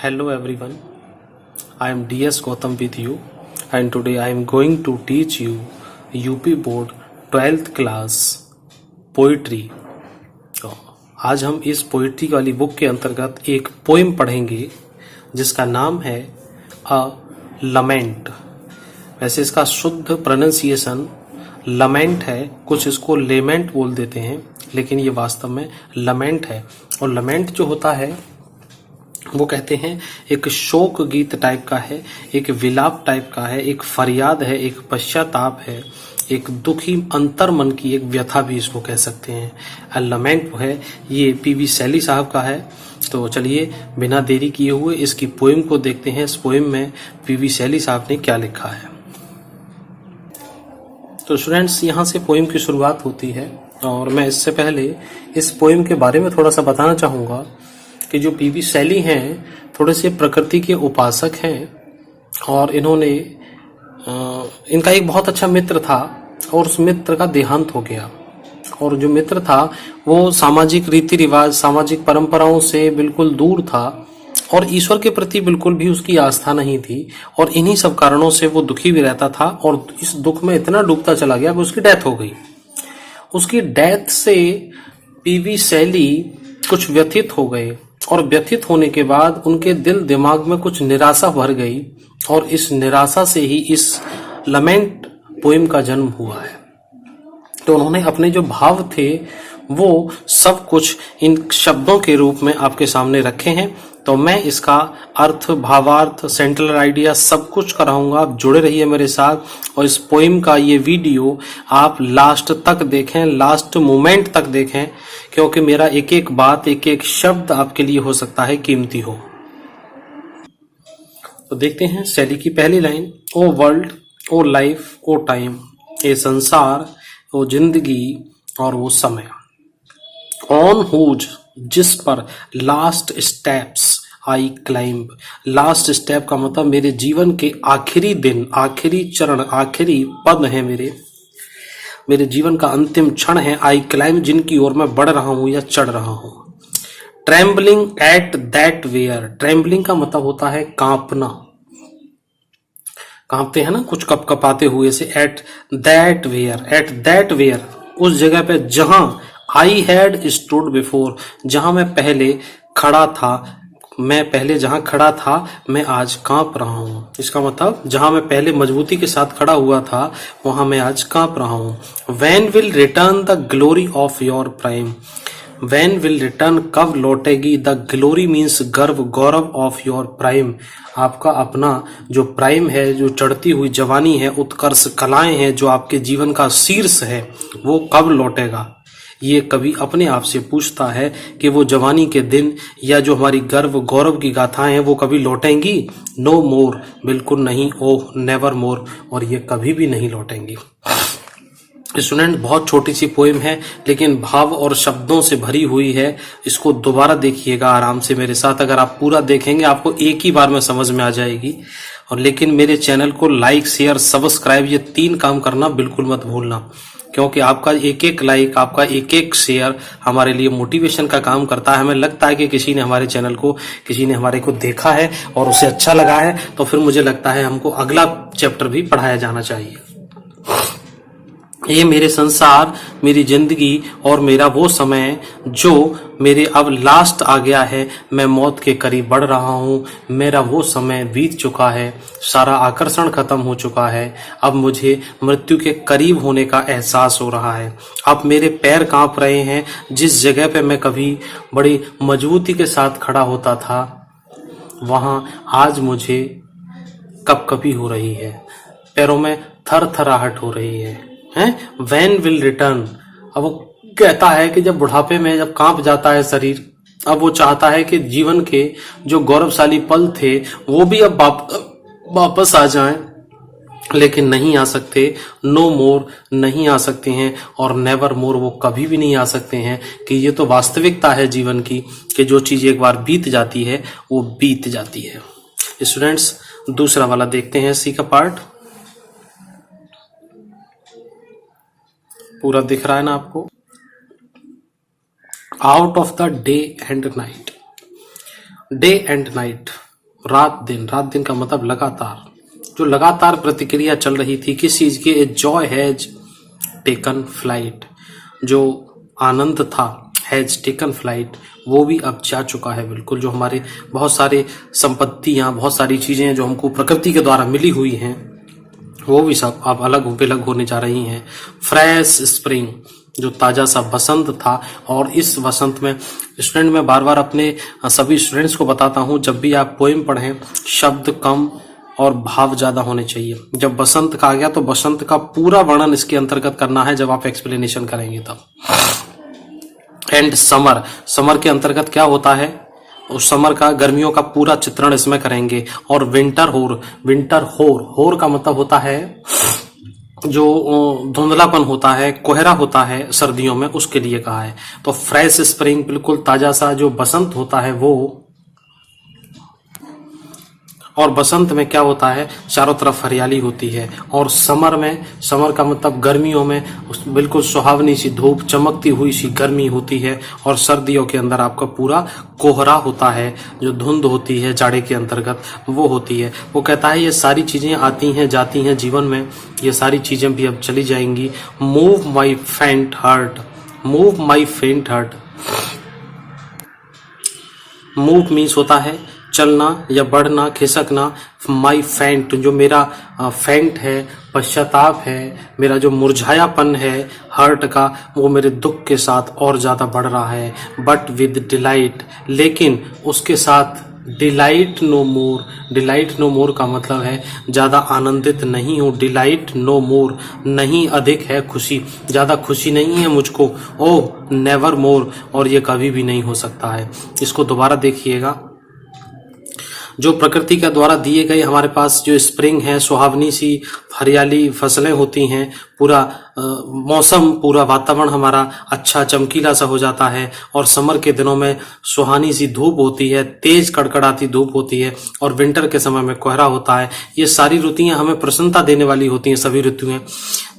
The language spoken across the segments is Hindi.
Hello everyone, I am DS Gautam with you and today I am going to teach you UP Board 12th class poetry. तो आज हम इस पोइट्री वाली बुक के अंतर्गत एक पोइम पढ़ेंगे जिसका नाम है अ लमेंट। वैसे इसका शुद्ध प्रोनाउंसिएशन लमेंट है, कुछ इसको लेमेंट बोल देते हैं, लेकिन ये वास्तव में लमेंट है। और लमेंट जो होता है वो कहते हैं एक शोक गीत टाइप का है, एक विलाप टाइप का है, एक फरियाद है, एक पश्चाताप है, एक दुखी अंतर मन की एक व्यथा भी इसको कह सकते हैं। अ लमेंट है, ये पीवी शैली साहब का है। तो चलिए बिना देरी किए हुए इसकी पोएम को देखते हैं। इस पोएम में पीवी शैली साहब ने क्या लिखा है। तो स्टूडेंट्स, यहाँ से पोएम की शुरुआत होती है और मैं इससे पहले इस पोएम के बारे में थोड़ा सा बताना चाहूँगा कि जो पीवी शैली हैं थोड़े से प्रकृति के उपासक हैं और इन्होंने इनका एक बहुत अच्छा मित्र था और उस मित्र का देहांत हो गया। और जो मित्र था वो सामाजिक रीति रिवाज, सामाजिक परंपराओं से बिल्कुल दूर था और ईश्वर के प्रति बिल्कुल भी उसकी आस्था नहीं थी और इन्हीं सब कारणों से वो दुखी भी रहता था और इस दुख में इतना डूबता चला गया कि उसकी डेथ हो गई। उसकी डेथ से पीवी शैली कुछ व्यथित हो गए और व्यथित होने के बाद उनके दिल दिमाग में कुछ निराशा भर गई और इस निराशा से ही इस लमेंट पोएम का जन्म हुआ है। तो उन्होंने अपने जो भाव थे वो सब कुछ इन शब्दों के रूप में आपके सामने रखे हैं। तो मैं इसका अर्थ, भावार्थ, सेंट्रल आइडिया सब कुछ कराऊंगा। आप जुड़े रहिए मेरे साथ और इस पोएम का ये वीडियो आप लास्ट तक देखें, लास्ट मोमेंट तक देखें, क्योंकि मेरा एक एक बात, एक एक शब्द आपके लिए हो सकता है कीमती हो। तो देखते हैं शैली की पहली लाइन। ओ वर्ल्ड, ओ लाइफ, ओ टाइम, ये संसार, वो जिंदगी और वो समय, ऑन हुज, जिस पर last steps I climb. Last step का मतलब मेरे जीवन के आखिरी दिन, आखिरी चरण, आखिरी पद है, मेरे जीवन का अंतिम क्षण है। आई क्लाइंब, जिनकी ओर मैं बढ़ रहा हूं या चढ़ रहा हूं। Trembling at that where, trembling का मतलब होता है कांपना, कांपते हैं ना कुछ कप कपाते हुए से। एट दैट वेयर, उस जगह पे जहां आई हैड स्टूड बिफोर, जहां मैं पहले खड़ा था, मैं पहले जहां खड़ा था मैं आज कांप रहा हूं। इसका मतलब जहां मैं पहले मजबूती के साथ खड़ा हुआ था वहां मैं आज कांप रहा हूं। When will return the glory of your prime, When will return, कब लौटेगी, द ग्लोरी मीन्स गर्व, गौरव ऑफ योर प्राइम, आपका अपना जो प्राइम है, जो चढ़ती हुई जवानी है, उत्कर्ष कलाएं हैं, जो आपके जीवन का शीर्ष है, वो कब लौटेगा। ये कवि अपने आप से पूछता है कि वो जवानी के दिन या जो हमारी गर्व गौरव की गाथाएं हैं वो कभी लौटेंगी। नो मोर, बिल्कुल नहीं। ओह नेवर मोर, और ये कभी भी नहीं लौटेंगी। स्टूडेंट, बहुत छोटी सी पोएम है लेकिन भाव और शब्दों से भरी हुई है। इसको दोबारा देखिएगा आराम से मेरे साथ। अगर आप पूरा देखेंगे आपको एक ही बार में समझ में आ जाएगी। और लेकिन मेरे चैनल को लाइक, शेयर, सब्सक्राइब, ये 3 काम करना बिल्कुल मत भूलना, क्योंकि आपका एक एक लाइक, आपका एक एक शेयर हमारे लिए मोटिवेशन का काम करता है। हमें लगता है कि किसी ने हमारे चैनल को, किसी ने हमारे को देखा है और उसे अच्छा लगा है, तो फिर मुझे लगता है हमको अगला चैप्टर भी पढ़ाया जाना चाहिए। ये मेरे संसार, मेरी जिंदगी और मेरा वो समय जो मेरे अब लास्ट आ गया है, मैं मौत के करीब बढ़ रहा हूँ। मेरा वो समय बीत चुका है, सारा आकर्षण खत्म हो चुका है, अब मुझे मृत्यु के करीब होने का एहसास हो रहा है। अब मेरे पैर कांप रहे हैं, जिस जगह पे मैं कभी बड़ी मजबूती के साथ खड़ा होता था वहाँ आज मुझे कपकपी हो रही है, पैरों में थरथराहट हो रही है। When will return, अब वो कहता है कि जब बुढ़ापे में जब कांप जाता है शरीर, अब वो चाहता है कि जीवन के जो गौरवशाली पल थे वो भी अब वापस आ जाएं, लेकिन नहीं आ सकते। नो मोर, नहीं आ सकते हैं, और नेवर मोर, वो कभी भी नहीं आ सकते हैं। कि ये तो वास्तविकता है जीवन की कि जो चीज एक बार बीत जाती है वो बीत जाती है। स्टूडेंट्स, दूसरा वाला देखते हैं, सी का पार्ट पूरा दिख रहा है ना आपको। Out of the day and night, day and night, रात दिन, रात दिन का मतलब लगातार, जो लगातार प्रतिक्रिया चल रही थी किस चीज की, a joy has taken flight, जो आनंद था हैज टेकन फ्लाइट, वो भी अब जा चुका है बिल्कुल। जो हमारे बहुत सारे संपत्तियां, बहुत सारी चीजें जो हमको प्रकृति के द्वारा मिली हुई हैं, वो भी सब अब अलग बिलग होने जा रही हैं। फ्रेश स्प्रिंग, जो ताजा सा बसंत था, और इस बसंत में स्टूडेंट, मैं बार बार अपने सभी स्टूडेंट्स को बताता हूं, जब भी आप पोएम पढ़ें शब्द कम और भाव ज्यादा होने चाहिए। जब बसंत का आ गया तो बसंत का पूरा वर्णन इसके अंतर्गत करना है जब आप एक्सप्लेनेशन करेंगे तब। एंड समर, समर के अंतर्गत क्या होता है, उस समर का, गर्मियों का पूरा चित्रण इसमें करेंगे। और विंटर होर, विंटर होर, होर का मतलब होता है जो धुंधलापन होता है, कोहरा होता है सर्दियों में, उसके लिए कहा है। तो फ्रेश स्प्रिंग, बिल्कुल ताजा सा जो बसंत होता है वो, और बसंत में क्या होता है, चारों तरफ हरियाली होती है। और समर में, समर का मतलब गर्मियों में बिल्कुल सुहावनी सी धूप, चमकती हुई सी गर्मी होती है। और सर्दियों के अंदर आपका पूरा कोहरा होता है, जो धुंध होती है जाड़े के अंतर्गत, वो होती है। वो कहता है ये सारी चीजें आती हैं जाती हैं जीवन में, ये सारी चीजें भी अब चली जाएंगी। मूव माई फेंट हार्ट, मूव माई फेंट हार्ट, मूव मीन्स होता है चलना या बढ़ना, खिसकना। माई फेंट, जो मेरा फेंट है, पश्चाताप है, मेरा जो मुरझायापन है हर्ट का, वो मेरे दुख के साथ और ज्यादा बढ़ रहा है। बट विद डिलाइट, लेकिन उसके साथ डिलाइट नो मोर, डिलाइट नो मोर का मतलब है ज्यादा आनंदित नहीं हूँ। डिलाइट नो मोर, नहीं अधिक है खुशी, ज्यादा खुशी नहीं है मुझको। ओह नेवर मोर, और ये कभी भी नहीं हो सकता है। इसको दोबारा देखिएगा, जो प्रकृति के द्वारा दिए गए हमारे पास जो स्प्रिंग है, सुहावनी सी हरियाली फसलें होती हैं, पूरा मौसम, पूरा वातावरण हमारा अच्छा चमकीला सा हो जाता है। और समर के दिनों में सुहानी सी धूप होती है, तेज कड़कड़ाती धूप होती है, और विंटर के समय में कोहरा होता है। ये सारी ऋतुएं हमें प्रसन्नता देने वाली होती हैं, सभी ऋतुएं।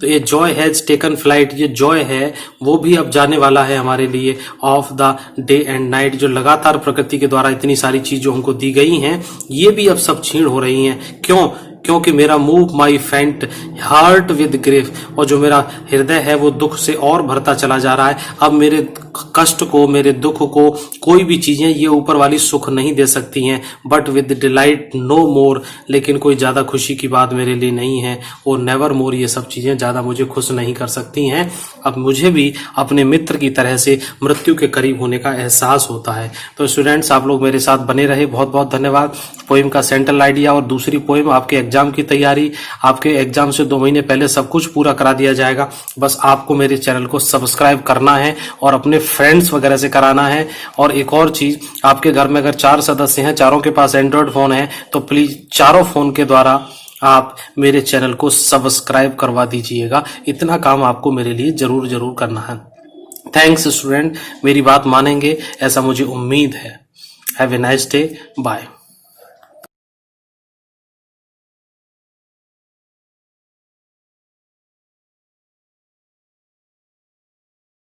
तो ये जॉय हैज टेकन फ्लाइट, ये जॉय है वो भी अब जाने वाला है हमारे लिए। Of the day and night, जो लगातार प्रकृति के द्वारा इतनी सारी चीजें हमको दी गई हैं, ये भी अब सब छीण हो रही हैं। क्यों? क्योंकि मेरा मूव माई फेंट हार्ट विद ग्रीफ, और जो मेरा हृदय है वो दुख से और भरता चला जा रहा है। अब मेरे कष्ट को, मेरे दुख को कोई भी चीजें ये ऊपर वाली सुख नहीं दे सकती हैं। बट विद डिलाइट नो मोर, लेकिन कोई ज्यादा खुशी की बात मेरे लिए नहीं है। और नेवर मोर, ये सब चीजें ज्यादा मुझे खुश नहीं कर सकती हैं। अब मुझे भी अपने मित्र की तरह से मृत्यु के करीब होने का एहसास होता है। तो स्टूडेंट्स, आप लोग मेरे साथ बने रहे, बहुत बहुत धन्यवाद। पोएम का सेंट्रल आइडिया और दूसरी पोएम, आपके एग्जाम की तैयारी, आपके एग्जाम से 2 महीने पहले सब कुछ पूरा करा दिया जाएगा। बस आपको मेरे चैनल को सब्सक्राइब करना है और अपने फ्रेंड्स वगैरह से कराना है। और एक और चीज, आपके घर में अगर 4 सदस्य हैं, चारों के पास एंड्रॉयड फोन है, तो प्लीज चारों फोन के द्वारा आप मेरे चैनल को सब्सक्राइब करवा दीजिएगा। इतना काम आपको मेरे लिए जरूर जरूर करना है। थैंक्स स्टूडेंट, मेरी बात मानेंगे ऐसा मुझे उम्मीद है। Have a nice day, bye.